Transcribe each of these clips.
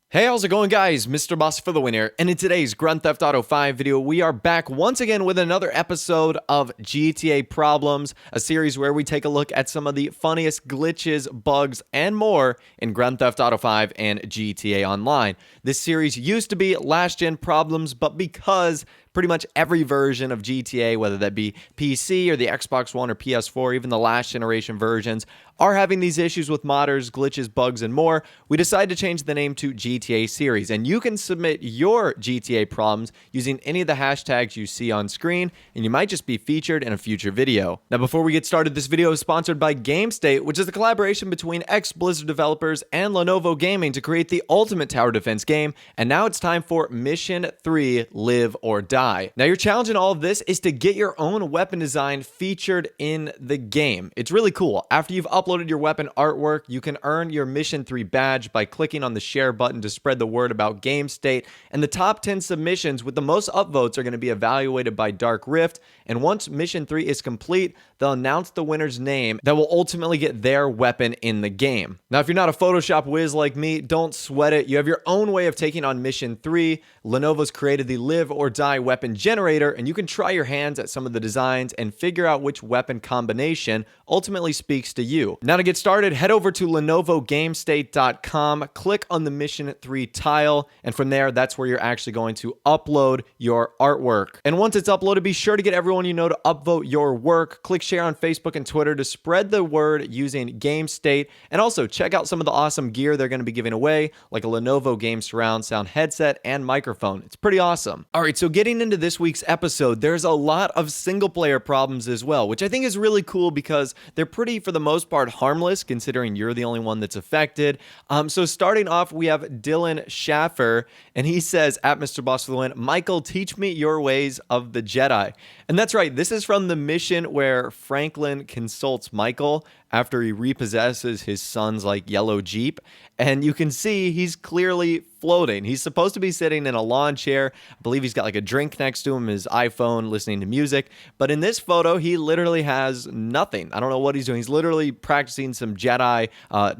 Hey, how's it going, guys? Mr. Boss for the win here, and in today's Grand Theft Auto 5 video, we are back once again with another episode of GTA Problems, a series where we take a look at some of the funniest glitches, bugs, and more in Grand Theft Auto 5 and GTA Online. This series used to be last-gen problems, but because pretty much every version of GTA, whether that be PC or the Xbox One or PS4, even the last generation versions, are having these issues with modders, glitches, bugs, and more, we decided to change the name to GTA Series. And you can submit your GTA problems using any of the hashtags you see on screen, and you might just be featured in a future video. Now, before we get started, this video is sponsored by GameState, which is a collaboration between ex-Blizzard developers and Lenovo Gaming to create the ultimate tower defense game. And now it's time for Mission 3, Live or Die. Now, your challenge in all of this is to get your own weapon design featured in the game. It's really cool. After you've uploaded your weapon artwork, you can earn your Mission 3 badge by clicking on the share button to spread the word about Game State. And the top 10 submissions with the most upvotes are going to be evaluated by Dark Rift. And once Mission 3 is complete, they'll announce the winner's name that will ultimately get their weapon in the game. Now, if you're not a Photoshop whiz like me, don't sweat it. You have your own way of taking on Mission 3. Lenovo's created the Live or Die weapon generator, and you can try your hands at some of the designs and figure out which weapon combination ultimately speaks to you. Now, to get started, head over to lenovogamestate.com, click on the Mission 3 tile, and from there, that's where you're actually going to upload your artwork. And once it's uploaded, be sure to get everyone you know to upvote your work. Click share on Facebook and Twitter to spread the word using GameState, and also check out some of the awesome gear they're going to be giving away, like a Lenovo Game Surround Sound headset and microphone. It's pretty awesome. All right, so getting into this week's episode, there's a lot of single-player problems as well, which I think is really cool because they're pretty, for the most part, harmless, considering you're the only one that's affected. So starting off, we have Dylan Schaffer, and he says, at Mr. Boss for the win, Michael, teach me your ways of the Jedi. And that's right, this is from the mission where Franklin consults Michael after he repossesses his son's yellow Jeep, and you can see he's clearly floating. He's supposed to be sitting in a lawn chair. I believe he's got a drink next to him, his iPhone, listening to music, but in this photo he literally has nothing. I don't know what he's doing. He's literally practicing some Jedi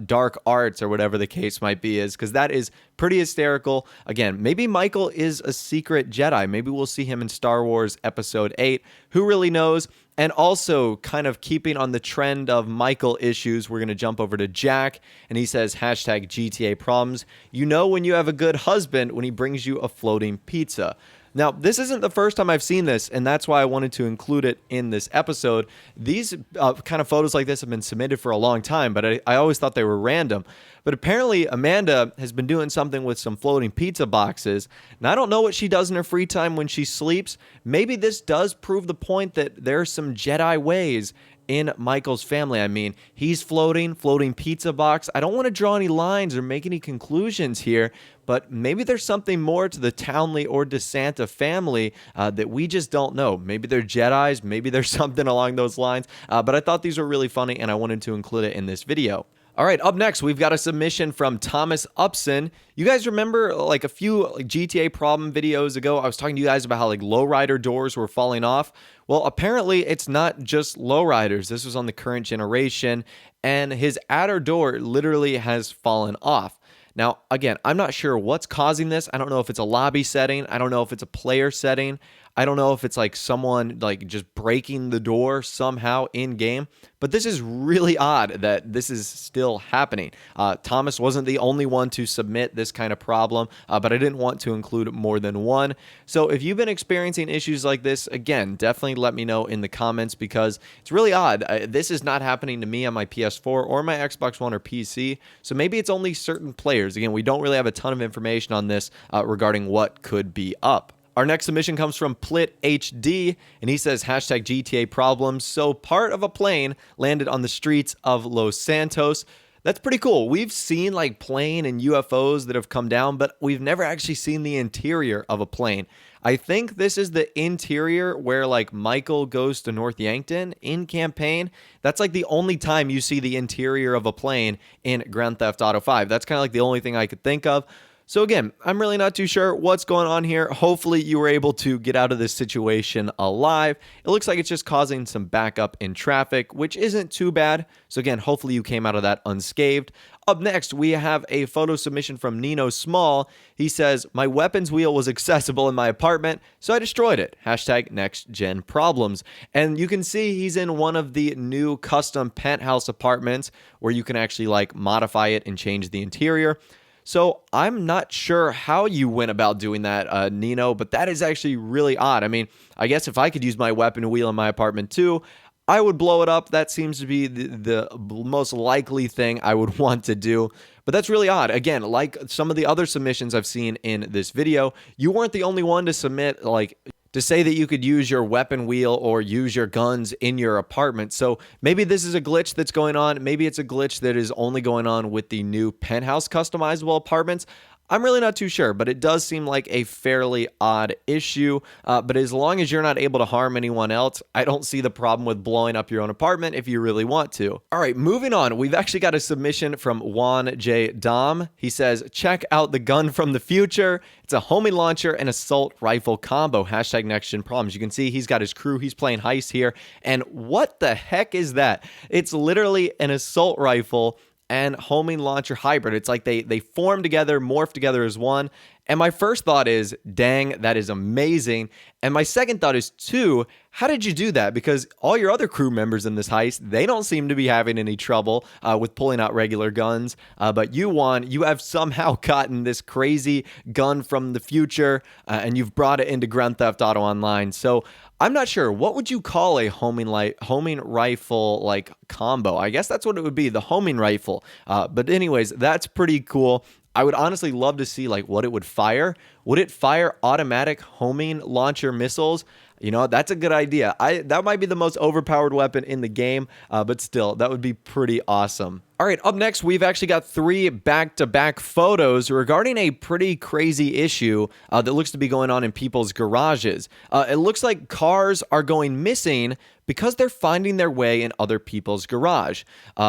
dark arts or whatever the case might be, because that is pretty hysterical. Again, maybe Michael is a secret Jedi. Maybe we'll see him in Star Wars Episode 8. Who really knows? And also, kind of keeping on the trend of Michael issues, we're going to jump over to Jack, and he says, hashtag GTA problems. You know when you have a good husband when he brings you a floating pizza. Now, this isn't the first time I've seen this, and that's why I wanted to include it in this episode. These kind of photos like this have been submitted for a long time, but I always thought they were random. But apparently, Amanda has been doing something with some floating pizza boxes, and I don't know what she does in her free time when she sleeps. Maybe this does prove the point that there are some Jedi ways in Michael's family. I mean, he's floating pizza box. I don't want to draw any lines or make any conclusions here, but maybe there's something more to the Townley or DeSanta family that we just don't know. Maybe they're Jedis, maybe there's something along those lines, but I thought these were really funny, and I wanted to include it in this video. All right, up next, we've got a submission from Thomas Upson. You guys remember a few GTA problem videos ago, I was talking to you guys about how lowrider doors were falling off? Well, apparently it's not just lowriders. This was on the current generation, and his adder door literally has fallen off. Now, again, I'm not sure what's causing this. I don't know if it's a lobby setting. I don't know if it's a player setting. I don't know if it's someone just breaking the door somehow in game, but this is really odd that this is still happening. Thomas wasn't the only one to submit this kind of problem, but I didn't want to include more than one. So if you've been experiencing issues like this, again, definitely let me know in the comments, because it's really odd. This is not happening to me on my PS4 or my Xbox One or PC, so maybe it's only certain players. Again, we don't really have a ton of information on this regarding what could be up. Our next submission comes from Plit HD, and he says, hashtag GTA problems. So part of a plane landed on the streets of Los Santos. That's pretty cool. We've seen plane and UFOs that have come down, but we've never actually seen the interior of a plane. I think this is the interior where Michael goes to North Yankton in campaign. That's the only time you see the interior of a plane in Grand Theft Auto 5. That's kind of the only thing I could think of. So again, I'm really not too sure what's going on here. Hopefully you were able to get out of this situation alive. It looks like it's just causing some backup in traffic, which isn't too bad. So again, hopefully you came out of that unscathed. Up next, we have a photo submission from Nino Small. He says, my weapons wheel was accessible in my apartment, so I destroyed it. Hashtag next gen problems. And you can see he's in one of the new custom penthouse apartments where you can actually like modify it and change the interior. So I'm not sure how you went about doing that, Nino, but that is actually really odd. I mean, I guess if I could use my weapon wheel in my apartment too, I would blow it up. That seems to be the most likely thing I would want to do. But that's really odd. Again, like some of the other submissions I've seen in this video, you weren't the only one to submit, like, to say that you could use your weapon wheel or use your guns in your apartment. So maybe this is a glitch that's going on. Maybe it's a glitch that is only going on with the new penthouse customizable apartments. I'm really not too sure, but it does seem like a fairly odd issue. But as long as you're not able to harm anyone else, I don't see the problem with blowing up your own apartment if you really want to. All right, moving on. We've actually got a submission from Juan J. Dom. He says, check out the gun from the future. It's a homing launcher and assault rifle combo. Hashtag next gen problems. You can see he's got his crew. He's playing Heist here. And what the heck is that? It's literally an assault rifle and homing launcher hybrid. It's like they form together, morph together as one. And my first thought is, dang, that is amazing. And my second thought is, too, how did you do that? Because all your other crew members in this heist, they don't seem to be having any trouble with pulling out regular guns. But you, Juan, you have somehow gotten this crazy gun from the future, and you've brought it into Grand Theft Auto Online. So I'm not sure. What would you call a homing rifle like combo? I guess that's what it would be, the homing rifle. But anyways, that's pretty cool. I would honestly love to see like what it would fire. Would it fire automatic homing launcher missiles? You know, that's a good idea. That might be the most overpowered weapon in the game, but still, that would be pretty awesome. All right, up next, we've actually got 3 back-to-back photos regarding a pretty crazy issue that looks to be going on in people's garages. It looks like cars are going missing because they're finding their way in other people's garage.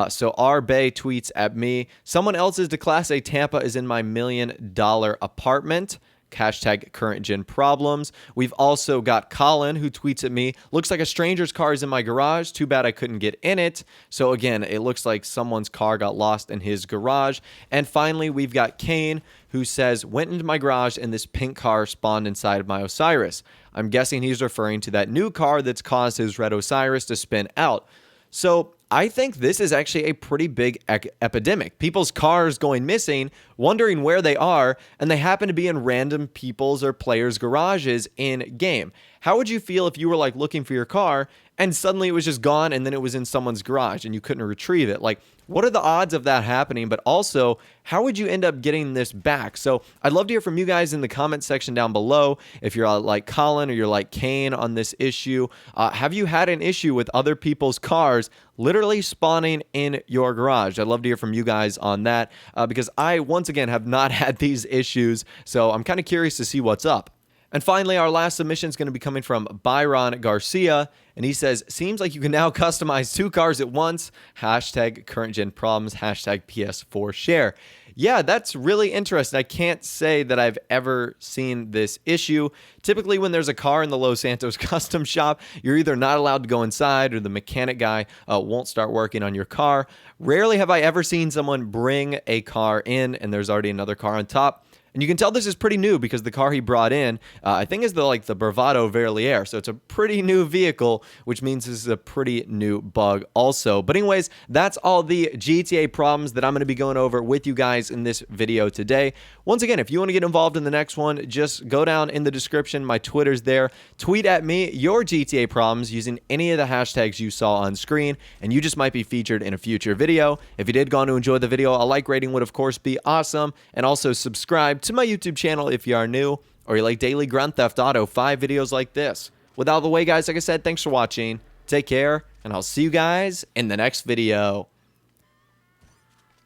So R. Bay tweets at me, someone else's to Class A Tampa is in my $1 million apartment. Hashtag current gen problems. We've also got Colin who tweets at me, looks like a stranger's car is in my garage. Too bad I couldn't get in it. So again, it looks like someone's car got lost in his garage. And finally, we've got Kane who says, went into my garage and this pink car spawned inside of my Osiris. I'm guessing he's referring to that new car that's caused his red Osiris to spin out. So I think this is actually a pretty big epidemic. People's cars going missing, wondering where they are, and they happen to be in random people's or players' garages in game. How would you feel if you were like looking for your car and suddenly it was just gone and then it was in someone's garage and you couldn't retrieve it? Like, what are the odds of that happening? But also, how would you end up getting this back? So I'd love to hear from you guys in the comment section down below. If you're like Colin or you're like Kane on this issue, have you had an issue with other people's cars literally spawning in your garage? I'd love to hear from you guys on that because I, once again, have not had these issues. So I'm kind of curious to see what's up. And finally, our last submission is going to be coming from Byron Garcia. And he says, seems like you can now customize 2 cars at once. Hashtag current gen problems. Hashtag PS4 share. Yeah, that's really interesting. I can't say that I've ever seen this issue. Typically, when there's a car in the Los Santos custom shop, you're either not allowed to go inside or the mechanic guy won't start working on your car. Rarely have I ever seen someone bring a car in and there's already another car on top. And you can tell this is pretty new because the car he brought in, I think is the Bravado Verlier. So it's a pretty new vehicle, which means this is a pretty new bug also. But anyways, that's all the GTA problems that I'm going to be going over with you guys in this video today. Once again, if you want to get involved in the next one, just go down in the description. My Twitter's there. Tweet at me your GTA problems using any of the hashtags you saw on screen, and you just might be featured in a future video. If you did go on to enjoy the video, a like rating would of course be awesome. And also subscribe to my YouTube channel if you are new or you like daily Grand Theft Auto 5 videos like this. With out of the way, guys, like I said, thanks for watching. Take care, and I'll see you guys in the next video.